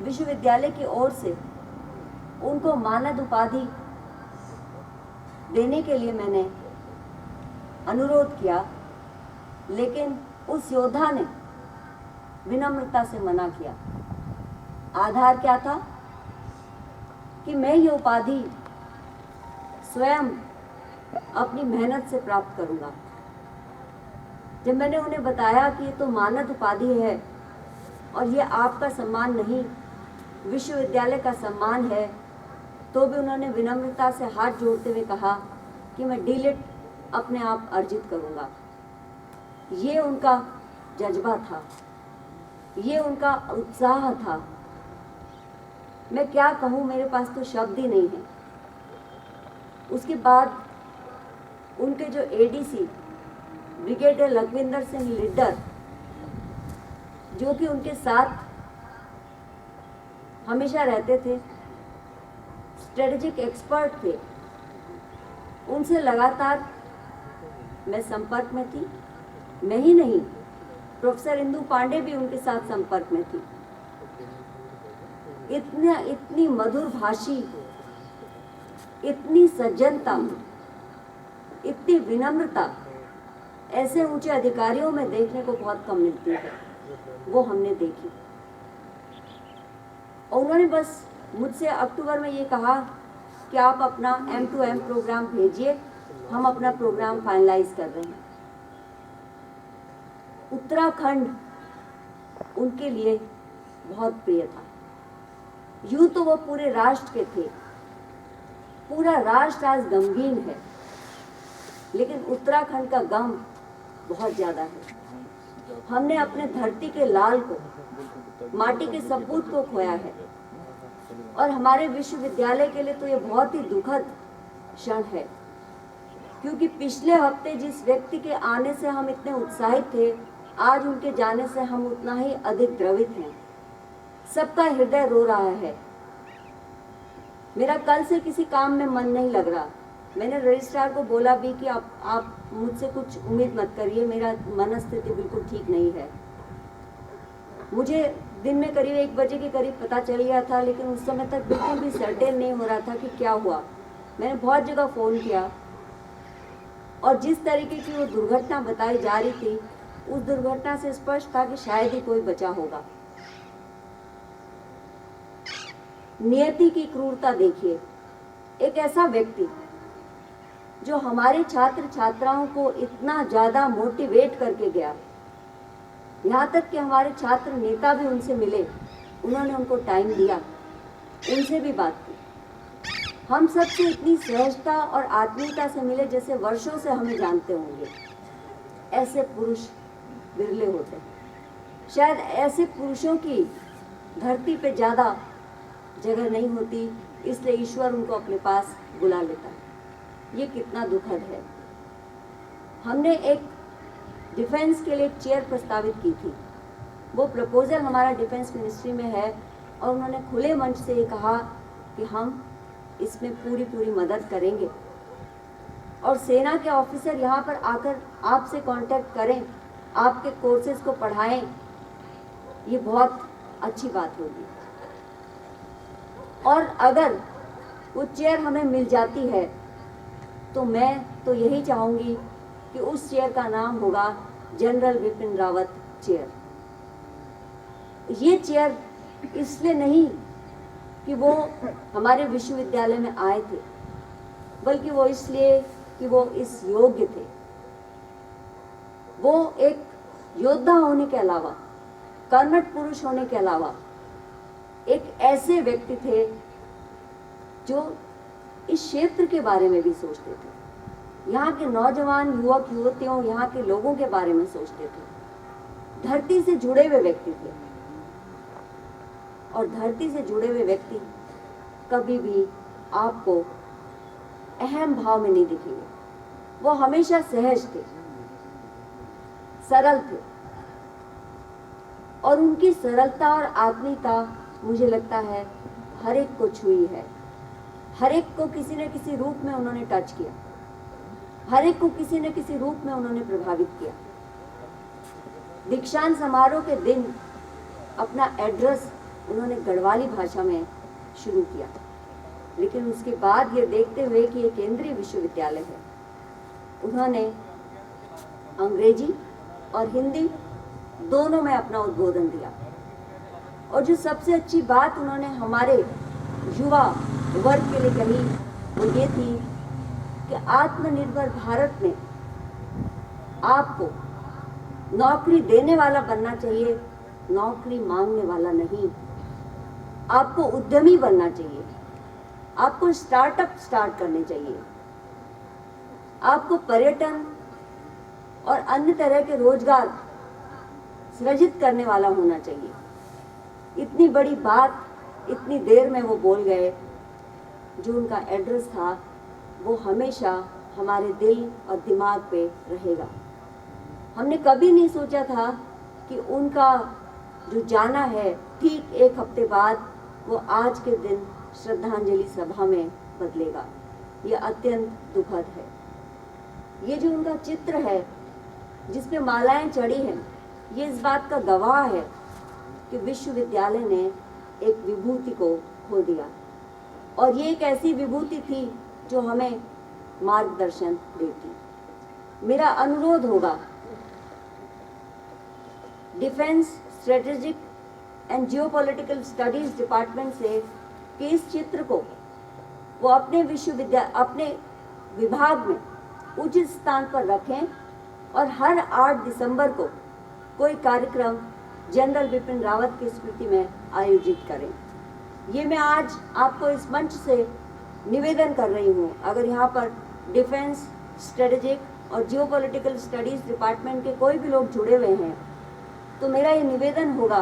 विश्वविद्यालय की ओर से उनको मानद उपाधि देने के लिए मैंने अनुरोध किया, लेकिन उस योद्धा ने विनम्रता से मना किया। आधार क्या था कि मैं ये उपाधि स्वयं अपनी मेहनत से प्राप्त करूंगा। जब मैंने उन्हें बताया कि ये तो मानद उपाधि है और ये आपका सम्मान नहीं, विश्वविद्यालय का सम्मान है, तो भी उन्होंने विनम्रता से हाथ जोड़ते हुए कहा कि मैं डीलिट अपने आप अर्जित करूंगा। ये उनका जज्बा था, ये उनका उत्साह था। मैं क्या कहूँ, मेरे पास तो शब्द ही नहीं है। उसके बाद उनके जो एडीसी ब्रिगेडियर लखविंदर सिंह लिड्डर, जो कि उनके साथ हमेशा रहते थे, स्ट्रेटेजिक एक्सपर्ट थे, उनसे लगातार मैं संपर्क में थी। मैं ही नहीं, प्रोफेसर इंदु पांडे भी उनके साथ संपर्क में थी। इतनी मधुर भाषी, इतनी सज्जनता, इतनी विनम्रता ऐसे ऊंचे अधिकारियों में देखने को बहुत कम मिलती है। वो हमने देखी। और उन्होंने बस मुझसे अक्टूबर में ये कहा कि आप अपना M2M प्रोग्राम भेजिए, हम अपना प्रोग्राम फाइनलाइज कर रहे हैं। उत्तराखंड उनके लिए बहुत प्रिय था। यूं तो वो पूरे राष्ट्र के थे, पूरा राष्ट्र आज गमगीन है, लेकिन उत्तराखंड का गम बहुत ज्यादा है। हमने अपने धरती के लाल को, माटी के सपूत को खोया है, और हमारे विश्वविद्यालय के लिए तो ये बहुत ही दुखद क्षण है, क्योंकि पिछले हफ्ते जिस व्यक्ति के आने से हम इतने उत्साहित थे, आज उनके जाने से हम उतना ही अधिक द्रवित हैं। सबका हृदय रो रहा है। मेरा कल से किसी काम में मन नहीं लग रहा। मैंने रजिस्ट्रार को बोला भी कि आप मुझसे कुछ उम्मीद मत करिए, मेरा मनस्थिति बिल्कुल ठीक नहीं है। मुझे दिन में करीब 1 बजे के करीब पता चल गया था, लेकिन उस समय तक बिल्कुल भी सर्टेन नहीं हो रहा था कि क्या हुआ। मैंने बहुत जगह फ़ोन किया, और जिस तरीके की वो दुर्घटना बताई जा रही थी, उस दुर्घटना से स्पष्ट था कि शायद ही कोई बचा होगा। नियति की क्रूरता देखिए। एक ऐसा व्यक्ति जो हमारे छात्र छात्राओं को इतना ज़्यादा मोटिवेट करके गया, यहाँ तक कि हमारे छात्र नेता भी उनसे मिले, उन्होंने उनको टाइम दिया, उनसे भी बात की। हम सबसे इतनी सहजता और आत्मीयता से मिले जैसे वर्षों से हमें जानते होंगे। ऐसे पुरुष बिरले होते हैं। शायद ऐसे पुरुषों की धरती पे ज़्यादा जगह नहीं होती, इसलिए ईश्वर उनको अपने पास बुला लेता है। ये कितना दुखद है। हमने एक डिफेंस के लिए एक चेयर प्रस्तावित की थी। वो प्रपोजल हमारा डिफेंस मिनिस्ट्री में है, और उन्होंने खुले मंच से ये कहा कि हम इसमें पूरी मदद करेंगे, और सेना के ऑफिसर यहाँ पर आकर आपसे कांटेक्ट करें, आपके कोर्सेज को पढ़ाएं। ये बहुत अच्छी बात होगी। और अगर वो चेयर हमें मिल जाती है, तो मैं तो यही चाहूँगी कि उस चेयर का नाम होगा जनरल विपिन रावत चेयर। ये चेयर इसलिए नहीं कि वो हमारे विश्वविद्यालय में आए थे, बल्कि वो इसलिए कि वो इस योग्य थे। वो एक योद्धा होने के अलावा, कर्मठ पुरुष होने के अलावा, एक ऐसे व्यक्ति थे जो इस क्षेत्र के बारे में भी सोचते थे, यहाँ के नौजवान युवक युवतियों, यहाँ के लोगों के बारे में सोचते थे। धरती से जुड़े हुए व्यक्ति थे, और धरती से जुड़े हुए व्यक्ति कभी भी आपको अहम भाव में नहीं दिखेंगे। वो हमेशा सहज थे, सरल थे, और उनकी सरलता और आत्मीयता मुझे लगता है हर एक को छुई है। हर एक को किसी न किसी रूप में उन्होंने टच किया, हर एक को किसी न किसी रूप में उन्होंने प्रभावित किया। दीक्षांत समारोह के दिन अपना एड्रेस उन्होंने गढ़वाली भाषा में शुरू किया, लेकिन उसके बाद ये देखते हुए कि ये केंद्रीय विश्वविद्यालय है, उन्होंने अंग्रेजी और हिंदी दोनों में अपना उद्बोधन दिया। और जो सबसे अच्छी बात उन्होंने हमारे युवा वर्ग के लिए कही वो ये थी कि आत्मनिर्भर भारत में आपको नौकरी देने वाला बनना चाहिए, नौकरी मांगने वाला नहीं। आपको उद्यमी बनना चाहिए, आपको स्टार्टअप स्टार्ट करने चाहिए, आपको पर्यटन और अन्य तरह के रोजगार सृजित करने वाला होना चाहिए। इतनी बड़ी बात इतनी देर में वो बोल गए। जो उनका एड्रेस था वो हमेशा हमारे दिल और दिमाग पे रहेगा। हमने कभी नहीं सोचा था कि उनका जो जाना है ठीक एक हफ्ते बाद वो आज के दिन श्रद्धांजलि सभा में बदलेगा। ये अत्यंत दुखद है। ये जो उनका चित्र है जिस पे मालाएं चढ़ी हैं, ये इस बात का गवाह है कि विश्वविद्यालय ने एक विभूति को खो दिया, और ये एक ऐसी विभूति थी जो हमें मार्गदर्शन देती। मेरा अनुरोध होगा defence strategic and geopolitical studies department से कि इस चित्र को वो अपने अपने विभाग में उचित स्थान पर रखें और हर 8 दिसंबर को कोई कार्यक्रम जनरल बिपिन रावत की स्मृति में आयोजित करें। ये मैं आज आपको इस मंच से निवेदन कर रही हूँ। अगर यहाँ पर डिफेंस स्ट्रेटेजिक और जियोपॉलिटिकल स्टडीज डिपार्टमेंट के कोई भी लोग जुड़े हुए हैं तो मेरा ये निवेदन होगा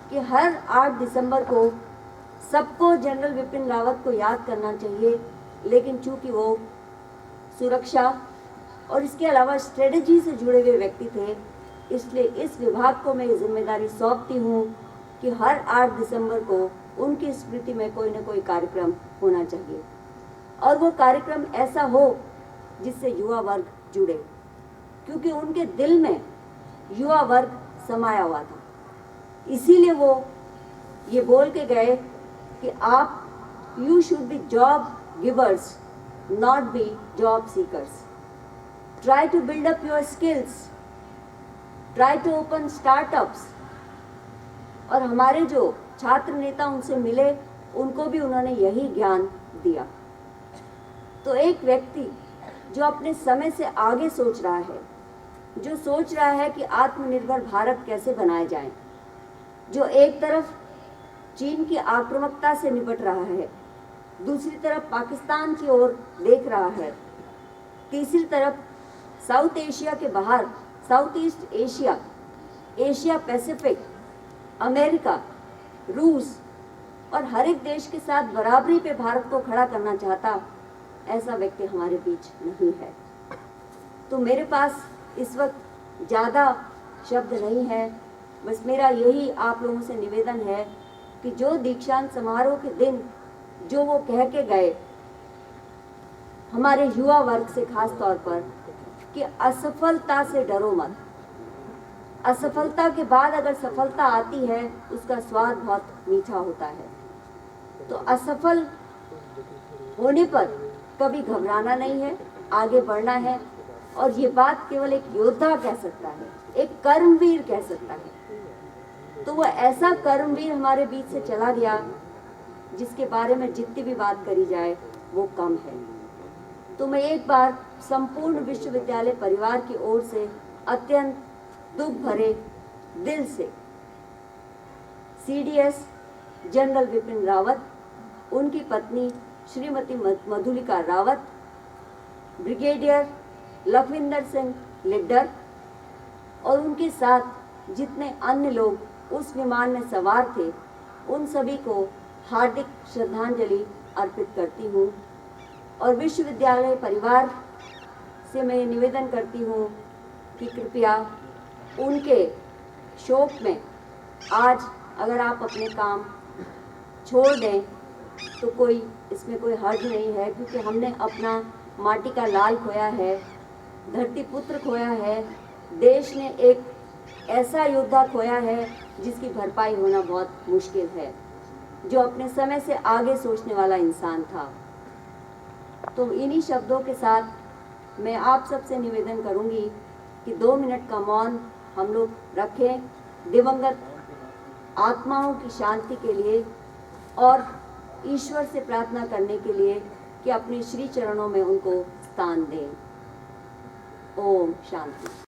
कि हर 8 दिसंबर को सबको जनरल बिपिन रावत को याद करना चाहिए, लेकिन चूंकि वो सुरक्षा और इसके अलावा स्ट्रेटजी से जुड़े हुए व्यक्ति थे, इसलिए इस विभाग को मैं ये जिम्मेदारी सौंपती हूँ कि हर 8 दिसंबर को उनकी स्मृति में कोई न कोई कार्यक्रम होना चाहिए, और वो कार्यक्रम ऐसा हो जिससे युवा वर्ग जुड़े, क्योंकि उनके दिल में युवा वर्ग समाया हुआ था। इसीलिए वो ये बोल के गए कि आप you should be job givers not be job seekers. Try to build up your skills, try to open startups. और हमारे जो छात्र नेता उनसे मिले उनको भी उन्होंने यही ज्ञान दिया। तो एक व्यक्ति जो अपने समय से आगे सोच रहा है, जो सोच रहा है कि आत्मनिर्भर भारत कैसे बनाए जाए, जो एक तरफ चीन की आक्रामकता से निपट रहा है, दूसरी तरफ पाकिस्तान की ओर देख रहा है, तीसरी तरफ साउथ एशिया के बाहर south east Asia, Asia Pacific, America, रूस और हर एक देश के साथ बराबरी पे भारत को खड़ा करना चाहता, ऐसा व्यक्ति हमारे बीच नहीं है। तो मेरे पास इस वक्त ज़्यादा शब्द नहीं है, बस मेरा यही आप लोगों से निवेदन है कि जो दीक्षांत समारोह के दिन जो वो कह के गए हमारे युवा वर्ग से, खास तौर पर कि असफलता से डरो मत। असफलता के बाद अगर सफलता आती है उसका स्वाद बहुत मीठा होता है। तो असफल होने पर कभी घबराना नहीं है, आगे बढ़ना है। और ये बात केवल एक योद्धा कह सकता है, एक कर्मवीर कह सकता है। तो वो ऐसा कर्मवीर हमारे बीच से चला गया जिसके बारे में जितनी भी बात करी जाए वो कम है। तो मैं एक बार संपूर्ण विश्वविद्यालय परिवार की ओर से अत्यंत दुख भरे दिल से सीडीएस जनरल बिपिन रावत, उनकी पत्नी श्रीमती मधुलिका रावत, ब्रिगेडियर लखविंदर सिंह लिड्डर और उनके साथ जितने अन्य लोग उस विमान में सवार थे, उन सभी को हार्दिक श्रद्धांजलि अर्पित करती हूँ। और विश्वविद्यालय परिवार से मैं निवेदन करती हूँ कि कृपया उनके शोक में आज अगर आप अपने काम छोड़ दें तो कोई इसमें कोई हर्ज नहीं है, क्योंकि हमने अपना माटी का लाल खोया है, धरती पुत्र खोया है, देश ने एक ऐसा योद्धा खोया है जिसकी भरपाई होना बहुत मुश्किल है। जो अपने समय से आगे सोचने वाला इंसान था। तो इन्हीं शब्दों के साथ मैं आप सबसे निवेदन करूंगी कि 2 मिनट का मौन हम लोग रखें दिवंगत आत्माओं की शांति के लिए और ईश्वर से प्रार्थना करने के लिए कि अपने श्री चरणों में उनको स्थान दें। ओम शांति।